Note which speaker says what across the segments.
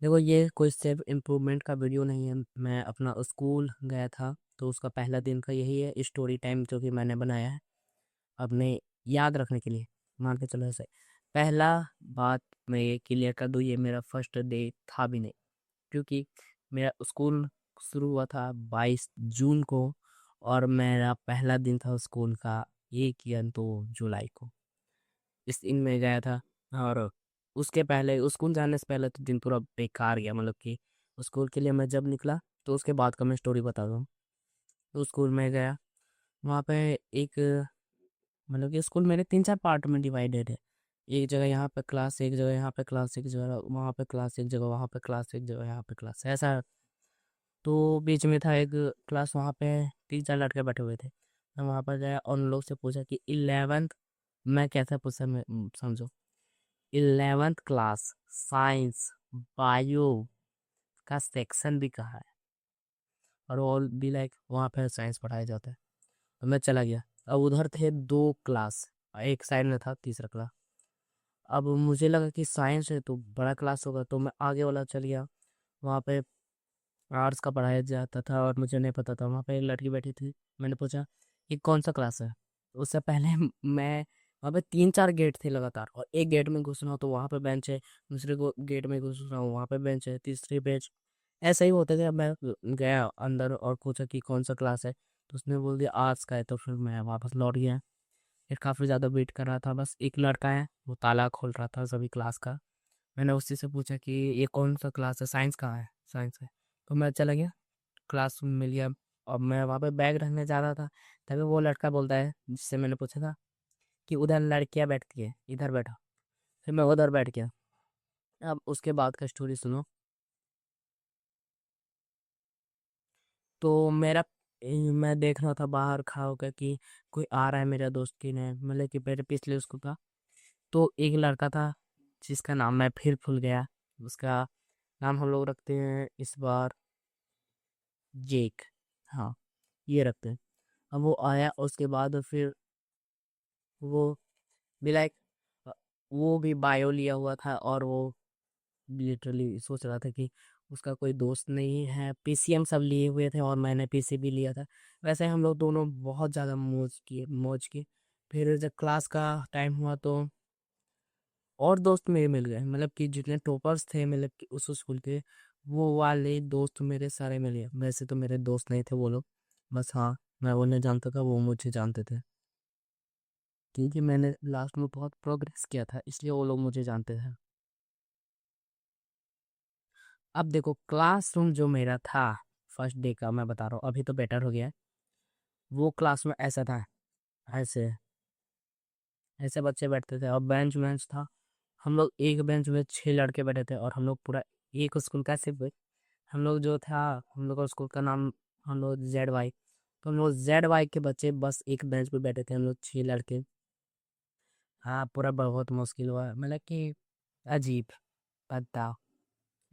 Speaker 1: देखो, ये कोई सेल्फ इम्प्रूवमेंट का वीडियो नहीं है। मैं अपना स्कूल गया था, तो उसका पहला दिन का यही है स्टोरी टाइम जो कि मैंने बनाया है अपने याद रखने के लिए। मान के चलो ऐसे, पहला बात मैं ये क्लियर कर दूँ, ये मेरा फर्स्ट डे था भी नहीं, क्योंकि मेरा स्कूल शुरू हुआ था 22 जून को, और मेरा पहला दिन था स्कूल का 1 या 2 जुलाई को। इस दिन में गया था। और उसके पहले, स्कूल जाने से पहले तो दिन पूरा बेकार गया, मतलब कि स्कूल के लिए मैं जब निकला तो उसके बाद का मैं स्टोरी बता दूँ। तो स्कूल में गया, वहाँ पे एक, मतलब कि स्कूल मेरे 3-4 पार्ट में डिवाइडेड है। एक जगह यहाँ पे क्लास, एक जगह यहाँ पे क्लास, एक जगह वहाँ पे क्लास, एक जगह वहाँ पे क्लास, एक जगह यहाँ पे क्लास, ऐसा। तो बीच में था एक क्लास, वहाँ पे 3-4 लड़के बैठे हुए थे। मैं वहाँ पर गया और उन लोग से पूछा कि 11th, मैं कैसा पूछा, मैं समझो, 11th क्लास साइंस बायो का सेक्शन भी कहाँ है, और ऑल भी लाइक वहाँ पे साइंस पढ़ाया जाता है। तो मैं चला गया। अब उधर थे 2 क्लास, एक साइड में था तीसरा क्लास। अब मुझे लगा कि साइंस है तो बड़ा क्लास होगा, तो मैं आगे वाला चल गया। वहाँ पे आर्ट्स का पढ़ाया जाता था और मुझे नहीं पता था। वहाँ पे एक लड़की बैठी थी, मैंने पूछा ये कौन सा क्लास है। उससे पहले मैं, वहाँ पे 3-4 गेट थे लगातार, और एक गेट में घुस रहा हूँ तो वहाँ पे बेंच है, दूसरे को गेट में घुस रहा हूँ वहाँ पे बेंच है, तीसरी बेंच, ऐसा ही होते थे। अब मैं गया अंदर और पूछा कि कौन सा क्लास है, तो उसने बोल दिया आर्ट्स का है। तो फिर मैं वापस लौट गया। फिर काफ़ी ज़्यादा वेट कर रहा था, बस एक लड़का है वो ताला खोल रहा था सभी क्लास का। मैंने उसी से पूछा कि ये कौन सा क्लास है, साइंस कहाँ है, साइंस है। तो मैं चला गया, क्लास मिल गया। अब मैं वहाँ पे बैग रखने जा रहा था, तभी वो लड़का बोलता है जिससे मैंने पूछा था कि उधर लड़कियाँ बैठती है, इधर बैठो। फिर मैं उधर बैठ गया। अब उसके बाद का स्टोरी सुनो। तो मैं देख रहा था बाहर खड़ा होकर कि कोई आ रहा है मेरा दोस्त की ने, मतलब कि मेरे पिछले स्कूल का। तो एक लड़का था जिसका नाम मैं फिर भूल गया। उसका नाम हम लोग रखते हैं इस बार जेक। हाँ, ये रखते हैं। अब वो आया, उसके बाद फिर वो भी लाइक, वो भी बायो लिया हुआ था, और वो लिटरली सोच रहा था कि उसका कोई दोस्त नहीं है। पीसीएम सब लिए हुए थे और मैंने पीसी भी लिया था। वैसे हम लोग दोनों बहुत ज़्यादा मौज किए। फिर जब क्लास का टाइम हुआ तो और दोस्त मेरे मिल गए, मतलब कि जितने टॉपर्स थे मतलब कि उस स्कूल के, वो वाले दोस्त मेरे सारे मिल गए। वैसे तो मेरे दोस्त नहीं थे वो लोग, बस हाँ, मैं उन्हें जानता था, वो मुझे जानते थे, क्योंकि मैंने लास्ट में बहुत प्रोग्रेस किया था, इसलिए वो लोग मुझे जानते थे। अब देखो, क्लासरूम जो मेरा था फर्स्ट डे का, मैं बता रहा हूँ, अभी तो बेटर हो गया है। वो क्लास में ऐसा था, ऐसे ऐसे बच्चे बैठते थे, और बेंच बेंच था। हम लोग एक बेंच में 6 लड़के बैठे थे, और हम लोग पूरा एक स्कूल का सिर्फ, हम लोग जो था, हम लोग का स्कूल का नाम, हम लोग ZY। तो हम लोग ZY के बच्चे बस एक बेंच पे बैठे थे, हम लोग 6 लड़के। हाँ, पूरा बहुत मुश्किल हुआ, मतलब कि अजीब, बताओ,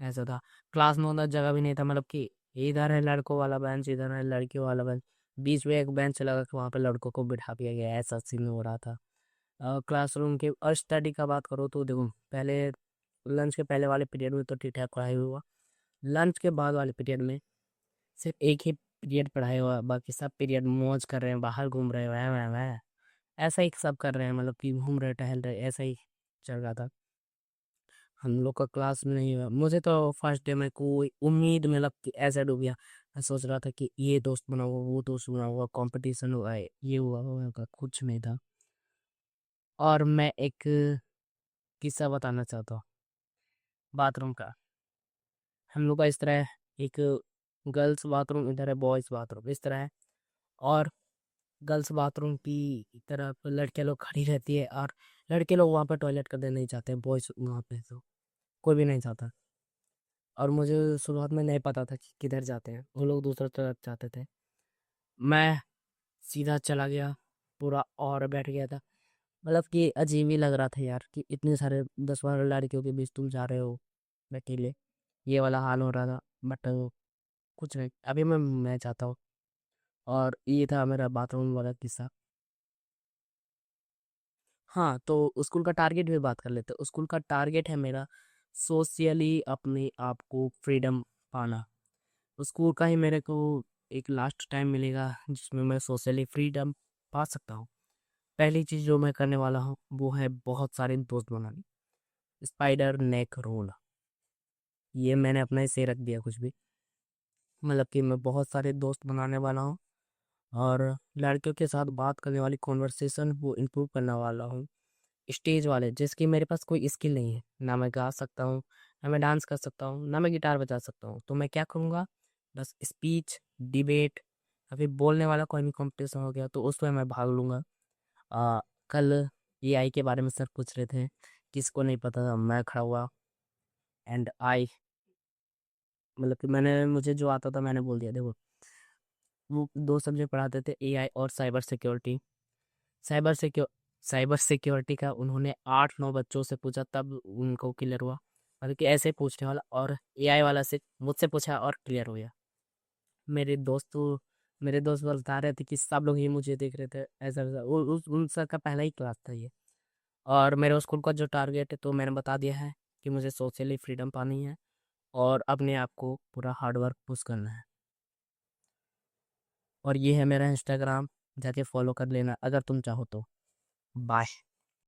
Speaker 1: ऐसा था। क्लास में उतना जगह भी नहीं था, मतलब कि इधर है लड़कों वाला बेंच, इधर है लड़कियों वाला बेंच, बीच में एक बेंच लगा के वहाँ पे लड़कों को बिठा दिया गया, ऐसा सीन हो रहा था। क्लासरूम के और स्टडी का बात करो तो देखो, पहले लंच के पहले वाले पीरियड में तो ठीक ठाक पढ़ाई हुआ। लंच के बाद वाले पीरियड में सिर्फ एक ही पीरियड पढ़ाई हुआ, बाकी सब पीरियड मौज कर रहे हैं, बाहर घूम रहे हैं, वह ऐसा ही सब कर रहे हैं, मतलब कि घूम रहे टहल रहे, ऐसा ही चल रहा था। हम लोग का क्लास में नहीं हुआ। मुझे तो फर्स्ट डे में कोई उम्मीद में लग ऐसे डूब गया। मैं सोच रहा था कि ये दोस्त बना हुआ, वो दोस्त बना हुआ, कंपटीशन हुआ है, ये हुआ वो हुआ, कुछ नहीं था। और मैं एक किस्सा बताना चाहता हूँ बाथरूम का। हम लोग का इस तरह है, एक गर्ल्स बाथरूम इधर है, बॉयज़ बाथरूम इस तरह है, और गर्ल्स बाथरूम की तरफ लड़के लोग खड़ी रहती है, और लड़के लोग वहाँ पर टॉयलेट करने नहीं चाहते, बॉयज़ वहाँ पे तो कोई भी नहीं चाहता। और मुझे शुरुआत में नहीं पता था कि किधर जाते हैं, वो लोग दूसरा तरफ जाते थे। मैं सीधा चला गया पूरा, और बैठ गया था। मतलब कि अजीब ही लग रहा था यार, कि इतने सारे 10-12 लड़कियों के बीच तुम जा रहे हो अकेले, ये वाला हाल हो रहा था। बट कुछ नहीं, अभी मैं चाहता हूँ। और ये था मेरा बाथरूम वाला किस्सा। हाँ, तो स्कूल का टारगेट भी बात कर लेते हैं। स्कूल का टारगेट है मेरा सोशली अपने आप को फ्रीडम पाना। स्कूल का ही मेरे को एक लास्ट टाइम मिलेगा जिसमें मैं सोशली फ्रीडम पा सकता हूँ। पहली चीज़ जो मैं करने वाला हूँ वो है बहुत सारे दोस्त बनाने। स्पाइडर नेक रूल, ये मैंने अपना ही से रख दिया कुछ भी। मतलब कि मैं बहुत सारे दोस्त बनाने वाला हूँ और लड़कियों के साथ बात करने वाली कॉन्वर्सेशन वो इम्प्रूव करने वाला हूँ। स्टेज वाले जिसकी मेरे पास कोई स्किल नहीं है, ना मैं गा सकता हूँ, ना मैं डांस कर सकता हूँ, ना मैं गिटार बजा सकता हूँ, तो मैं क्या करूँगा, बस स्पीच, डिबेट या फिर बोलने वाला कोई भी कंपटीशन हो गया तो उसमें मैं भाग लूँगा। कल एआई के बारे में सर पूछ रहे थे, किसको नहीं पता था, मैं खड़ा हुआ एंड आई, मतलब कि मुझे जो आता था मैंने बोल दिया। देखो, वो दो सब्जेक्ट पढ़ाते थे, एआई और cyber security. Cyber secure cyber security का उन्होंने 8-9 बच्चों से पूछा तब उनको क्लियर हुआ। मतलब कि ऐसे पूछने वाला, और एआई वाला से मुझसे पूछा और क्लियर हो गया। मेरे दोस्त तो मेरे दोस्त बता रहे थे कि सब लोग ही मुझे देख रहे थे, ऐसा वैसा। उन सब का पहला ही क्लास था ये। और मेरे स्कूल का जो टारगेट है तो मैंने बता दिया है कि मुझे सोशली फ्रीडम पानी है और अपने आप को पूरा हार्ड वर्क पुश करना है। और ये है मेरा इंस्टाग्राम, जाके फॉलो कर लेना अगर तुम चाहो तो। बाय।